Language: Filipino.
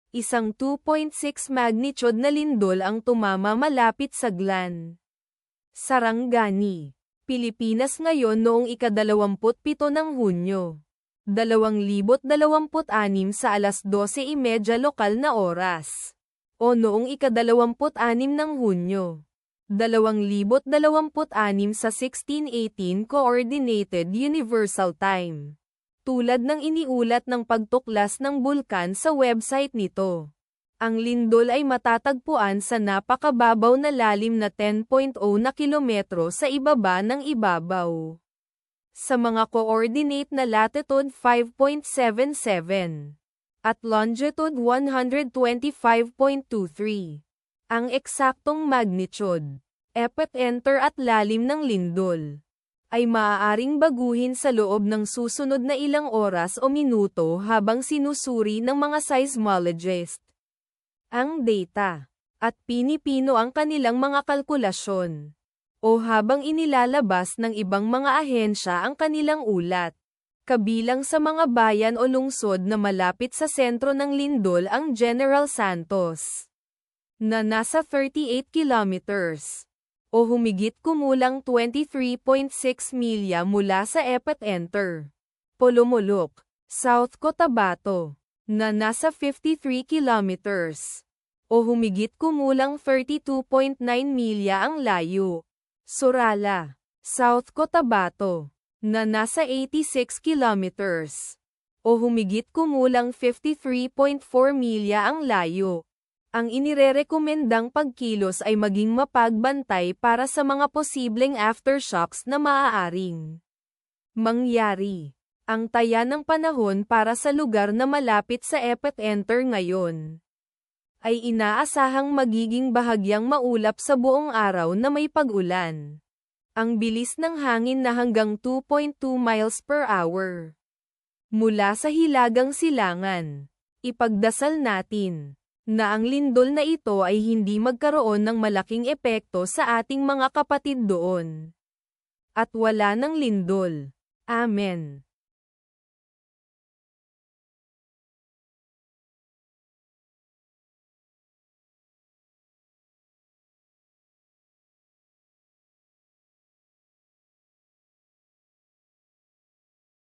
Isang 2.6 magnitude na lindol ang tumama malapit sa Glan. Sarangani, Pilipinas ngayon noong ika-27 ng Hunyo. 2026 sa alas 12:30 lokal na oras. O noong ika-26 ng Hunyo. 2026 sa 16:18 Coordinated Universal Time. Tulad ng iniulat ng pagtuklas ng bulkan sa website nito. Ang lindol ay matatagpuan sa napakababaw na lalim na 10.0 na kilometro sa ibaba ng ibabaw. Sa mga coordinate na latitude 5.77 at longitude 125.23. Ang eksaktong magnitude, epicenter at lalim ng lindol ay maaaring baguhin sa loob ng susunod na ilang oras o minuto habang sinusuri ng mga seismologist ang data at pinipino ang kanilang mga kalkulasyon o habang inilalabas ng ibang mga ahensya ang kanilang ulat. Kabilang sa mga bayan o lungsod na malapit sa sentro ng lindol ang General Santos na nasa 38 kilometers o humigit kumulang 23.6 milya mula sa epicenter. Polomolok, South Cotabato, na nasa 53 kilometers o humigit kumulang 32.9 milya ang layo. Surala, South Cotabato, na nasa 86 kilometers o humigit kumulang 53.4 milya ang layo. Ang inirerekomendang pagkilos ay maging mapagbantay para sa mga posibleng aftershocks na maaaring mangyari. Ang taya ng panahon para sa lugar na malapit sa epicenter ngayon ay inaasahang magiging bahagyang maulap sa buong araw na may pag-ulan. Ang bilis ng hangin na hanggang 2.2 miles per hour mula sa hilagang silangan. Ipagdasal natin na ang lindol na ito ay hindi magkaroon ng malaking epekto sa ating mga kapatid doon. At wala ng lindol. Amen.